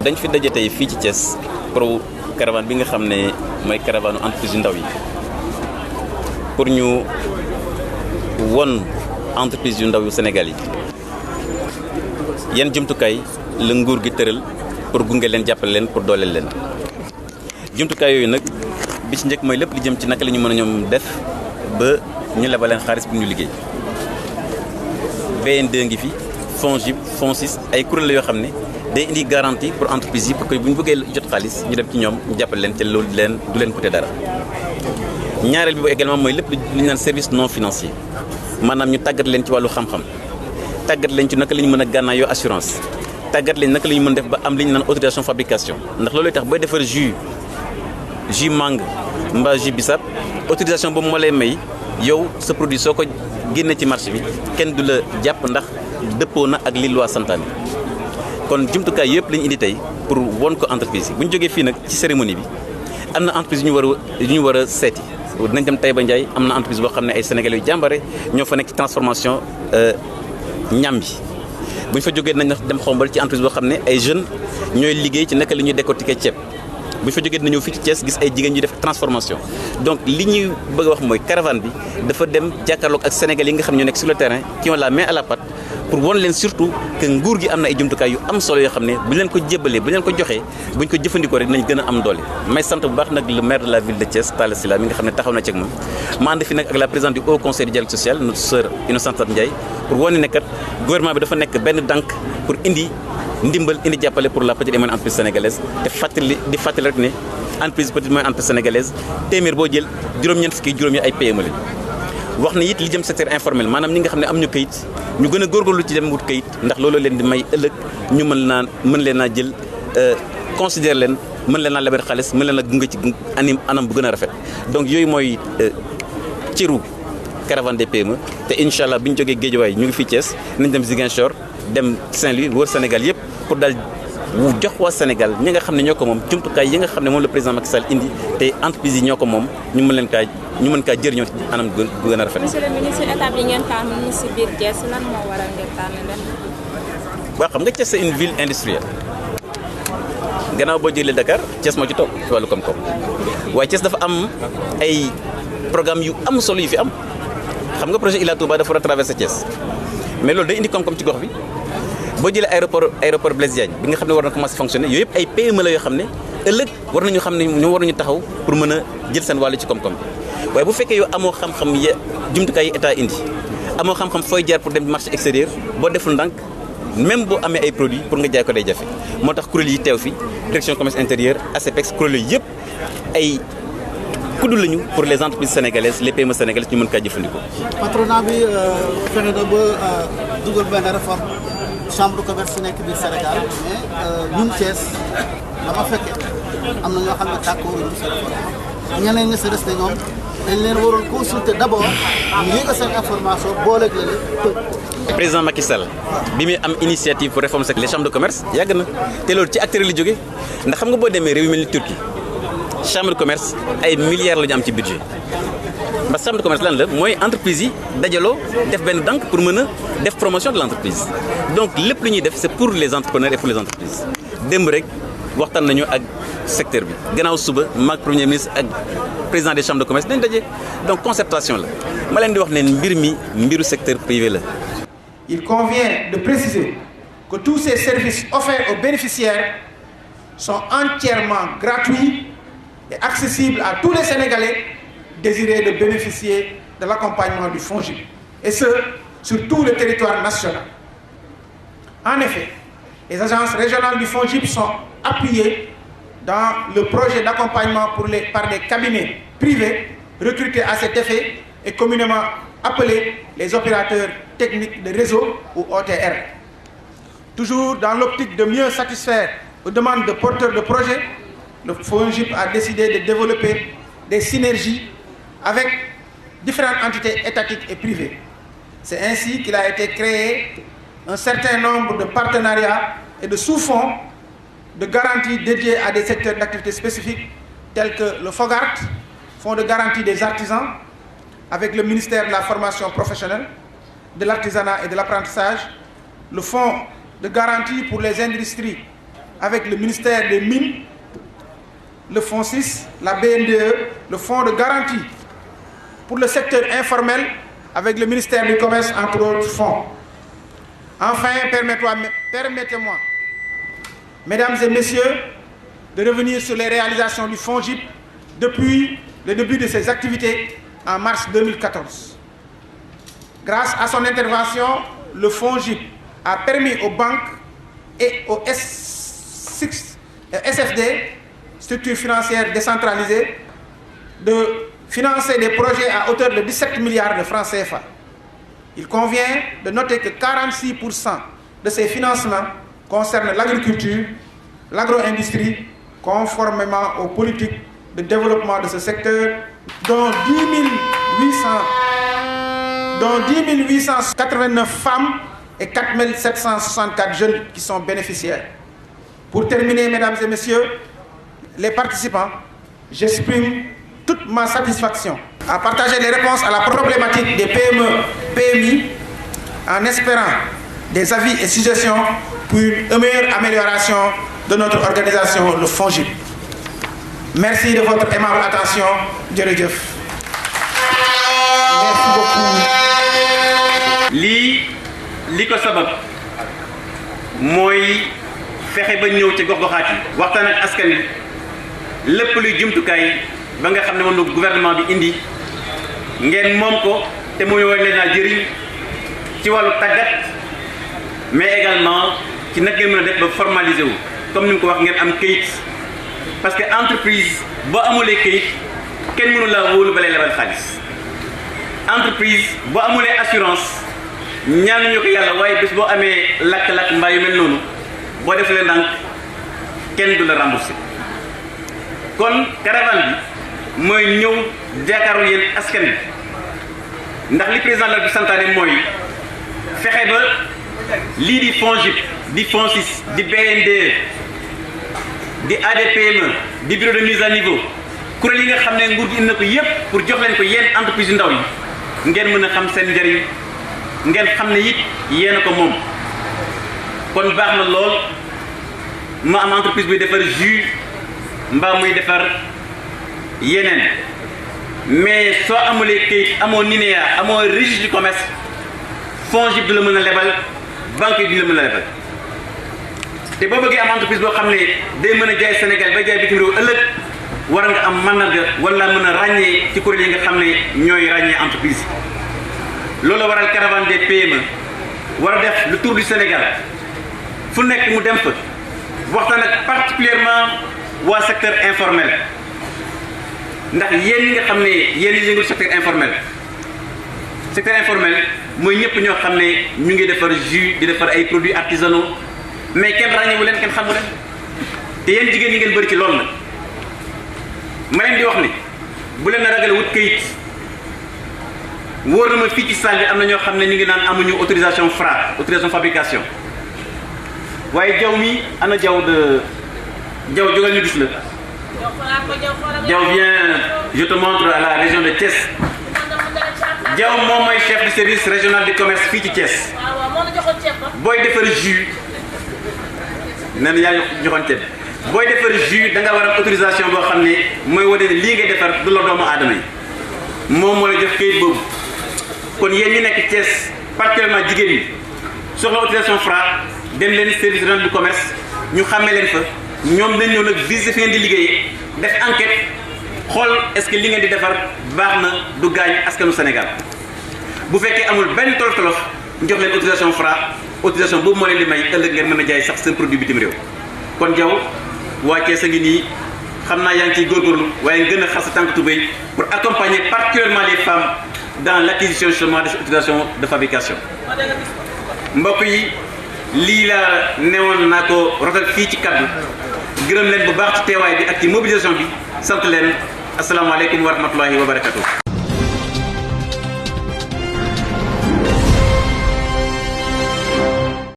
dañ fi daje tey fii ci Thiès pour caravane bi nga xam ne mooy caravane entreprise yu ndaw yi pour ñu won entreprise yu ndaw yu Sénégal yi yan jumtukaay la nguur gi tëral pour gunge leen jàppale leen pour dooleel leen jumtukaay yooyu nag bi ci njëkk mooy lépp li jëm ci naka la ñu mën a ñoom def ba ñu lebal leen xaalis pour ñu liggéey VN2 ngi fi FONGIP FONSIS ay kuréel la yoo xam ne day indi garantie pour entreprise yi pour que bu ñu bëggee jot xaalis ñu dem ci ñoom ñu jàppale leen te loolu du leen coûter dara ñaareel bi boobu également mooy lépp lu ñu naan service non financier maanaam ñu tàggat leen ci wàllu xam-xam tàggat leen ci naka la ñu mën a gànnaayoo assurance tàggat leen naka la ñu mën def ba am li ñu naan autorisation fabrication ndax loolu tax booy defar jus mangue mbaa jus bissap autorisation boobu moo lay may yow sa produit soo ko génnee ci marché bi kenn du la jàpp ndax dëppoo na ak li loi santaane kon jumtukaay yëpp la ñu indi tey pour won ko entreprise yi bu ñu jógee fii nag ci cérémonie bi am na entreprise yu ñu war a seeti dinañ dem Taïba Ndiaye am na entreprise boo xam ne ay sénégalais yu jàmbare ñoo fa nekk ci transformation ñam bi bu ñu fa jógee dinañ dem xombal ci entreprise boo xam ne ay jeunes ñooy liggéey ci naka la ñuy décortiquer ceeb bu ñu fa jógee dina ñëw fii ci Thiès gis ay jigéen ñuy def transformation donc li ñuy bëgg a wax mooy caravane bi dafa dem jàkkaarloog ak sénégalais yi nga xam ne ñoo nekk sur le terrain qui ont la main à la pâte pour won leen surtout que nguur gi am na ay jumtukaay yu am solo yoo xam ne bu ñu leen ko jébbalee bu ñu leen ko joxee bu ñu ko jëfandikoo rek dinañ gën a am doole may sant bu baax nag le maire de la ville de Thiès Talla Sylla mi nga xam ne taxaw na ci ak moom ma ànd fi nag ak la présidente du haut conseil du dialogue social notre sœur Innocente Ndiaye pour wane ne kat gouvernement bi dafa nekk benn dànk pour indi ndimbal indi jàppale pour la petite et moyenne entreprise sénégalaise te di fàttali rek ne entreprise petite et moyenne entreprise sénégalaise téeméer boo jël juróom-ñeent fukki juróom yi ay PME lañu wax na it li jëm secteur informel maanaam ñi nga xam ne am ñu kayit ñu gën a góorgóorlu ci dem wut kayit ndax loolu leen di may ëllëg ñu mën leen naa jël considérer leen mën leen naa lebal xaalis mën leen a gunge ci anam bu gën a rafet donc yooyu mooy cëru caravane des PME te incha allah bi ñu jógee Guédiawaye ñu ngi fii Thiès nañ dem Ziguinchor dem Saint-Louis wër Sénégal yëpp pour daal wu jox waa Sénégal ñi nga xam ne ñoo ko moom jumtukaay yi nga xam ne moom le président Macky Sall indi te entreprise yi ñoo ko moom ñu mën kaa jëriñoo ci anam gu gën a rafet. monsieur le ministre étape yi ngeen tànn ni si biir Thiès lan moo waral ngeen tànn leen. waaw xam nga Thiès c'est une ville industrielle gannaaw boo jëlee Dakar Thiès moo ci topp ci wàllu koom-koom waaye Thiès dafa am ay programme yu am solo yu fi am xam nga projet Ila Touba dafa war a traverser Thiès mais loolu day indi koom-koom ci gox bi. boo jëlee aéroport Blaise Diagne bi nga xam ne war na commencer fonctionner yooyu yëpp ay PME la yoo xam ne ëllëg war nañu xam ne ñoo war nañu taxaw pour mën a jël seen wàllu ci koom-koom bi waaye bu fekkee yow amoo xam-xam ya jumtukaay yi état indi amoo xam-xam fooy jaar pour dem marché extérieur boo deful ndànk même boo amee ay produits pour nga jaay ko day jafe moo tax kuréel yi teew fi direction commerce intérieur ACPEX kuréel yooyu yëpp ay kudd lañu pour les entreprises sénégalaises les PME sénégalaises ñu mën kaa jëfandikoo. patronat bi fexe na ba dugal benn réforme. chambre de commerce nekk biir Sénégal mais ñun Thiès dama fekkee am na ñoo xam ne d'accord ñu si réforme ñeneen ñi si des ne ñoom dañ leen waroon consulter d'abord ñu yëg seen information booleeg la ne président Macky Sall bi muy am initiative pour réformer les chambres de commerce yàgg na te loolu ci acteurs yi la jógee ndax xam nga boo demee réew yu mel ni Turquie chambre de commerce ay milliards la ñu am ci budget parce que chambre de commerce lan la mooy entreprise yi dajaloo def benn dànk pour mën a def promotion de l'entreprise donc lépp lu ñuy def c'est pour les entrepreneurs et pour les entreprises démb rek waxtaan nañu ak secteur bi gannaaw suba maag premier ministre ak président des chambres de commerce dañ daje donc concertation la ma leen di wax ne mbir mi mbiru secteur privé la. Il convient de préciser que tous ces services offerts aux bénéficiaires sont entièrement gratuits et accessibles à tous les Sénégalais désireux de bénéficier de l'accompagnement du FONGIP, et ce, sur tout le territoire national. En effet, les agences régionales du FONGIP sont appuyées dans le projet d'accompagnement par des cabinets privés recrutés à cet effet et communément appelés les opérateurs techniques de réseau ou OTR. Toujours dans l'optique de mieux satisfaire aux demandes de porteurs de projets, le FONGIP a décidé de développer des synergies avec différentes entités étatiques et privées. C'est ainsi qu'il a été créé un certain nombre de partenariats et de sous-fonds de garantie dédiés à des secteurs d'activité spécifiques tels que le FOGART, Fonds de garantie des artisans, avec le ministère de la formation professionnelle, de l'artisanat et de l'apprentissage, le Fonds de garantie pour les industries avec le ministère des Mines, le FONSIS, la BNDE, le Fonds de garantie pour le secteur informel avec le ministère du Commerce, entre autres fonds. Enfin, permettez-moi, mesdames et messieurs, de revenir sur les réalisations du FONGIP depuis le début de ses activités en mars 2014. Grâce à son intervention, le FONGIP a permis aux banques et aux SFD, structures financières décentralisées, de financer des projets à hauteur de 17 milliards de francs CFA. Il convient de noter que 46% de ces financements concernent l'agriculture, l'agro-industrie, conformément aux politiques de développement de ce secteur, dont 10 889 femmes et 4 764 jeunes qui sont bénéficiaires. Pour terminer, mesdames et messieurs, les participants, j'exprime toute ma satisfaction à partager les réponses à la problématique des PME, PMI, en espérant des avis et suggestions pour une meilleure amélioration de notre organisation, le FONGIP. Merci de votre aimable attention. Jërëjëf. Merci beaucoup. li ko sabab mooy fexe ba ñëw ci gox-goxaat yi waxtaan ak askan wi lépp luy jumtukaay ba nga xam ne moom la gouvernement bi indi ngeen moom ko te muy war leen a jëriñ ci wàllu tàggat mais également ci nag ngeen mën a def ba formaliser wu comme ni mu ko wax ngeen am këyit parce que entreprise boo amulee këyit kenn mënu laa wóolu ba lay lebal xaalis entreprise boo amulee assurance ñaanuñu ko yàlla waaye bés boo amee lakk-lakk mbaa yu mel noonu boo defulee ndànk kenn du la remboursé kon caravane bi mooy ñëw jàkkaarloo yéen askan bi ndax li président la bi santaane mooy fexe ba lii di FONGIP di FONSIS di BNDE di ADPME di bureau de mise à niveau kuréel yi nga xam ne nguur gi indi na ko yépp pour jox leen ko yéen entreprise yu ndaw yi ngeen mën a xam seen njëriñ ngeen xam ne it yéen a ko moom kon baax na lool ma am entreprise buy defar jus mbaa muy defar yeneen mais soo amulee këyit amoo NINEA amoo registre du commerce FONGIP du la mën a lebal banque yi du la mën a lebal te boo bëggee am entreprise boo xam ne day mën a jaay Sénégal ba jaay bitim réew ëllëg war nga am mandarga wala mën a ràññee ci kuréel yi nga xam ne ñooy ràññee entreprise yi loolu waral caravane des PME war a def le tour du Sénégal fu nekk mu dem fa waxtaan ak particulièrement waa secteur informel ndax yéen ñi nga xam ne yéen ñi yëngul secteur informel mooy ñëpp ñoo xam ne ñu ngi defar jus di defar ay produits artisanaux mais kenn ràññewu leen kenn xamu leen te yéen jigéen ñi ngeen bëri ci loolu nag ma leen di wax ni bu leen a ragal wut këyit wóor na ma fii ci salle bi am na ñoo xam ne ñu ngi naan amuñu autorisation Fra autorisation fabrication waaye jaw mi ana jaw jógal ñu gis la jaw viens je te montre à la région de Thiès jaw moom mooy chef du service régional du commerce fii ci Thiès booy defar jus nee na yaa joxoon ceeb booy defar jus da nga war a autorisation boo xam ne mooy wane ne lii ngay defar du la doomu aadama yi moom moo la jox kayit boobu kon yéen ñi nekk Thiès particulièrement jigéen ñi soxla autorisation Fra dem leen service régional du commerce ñu xàmmee leen fa ñoom dañ ñëw nag visiter fi ngeen di liggéeyee def enquête xool est-ce que li ngeen di defar baax na du gaañ askanu Sénégal bu fekkee amul benn tolof-tolof jox leen autorisation Fra autorisation boobu moo leen di may ëllëg ngeen mën a jaay sax seen produit bitim réew kon jaw waa Thiès a ngi nii xam naa yaa ngi ciy góorgóorlu waaye gën a xas sa tànk tubéy pour accompagner particulièrement les femmes dans l'acquisition justement de cette autorisation de fabrication mbokk yi lii laa newoon naa ko rotal fii ci kaddu gërëm leen bu baax ci teewaay bi ak ci mobilisation bi sant leen asalaamaaleykum wa rahmatullahi wa barakatuh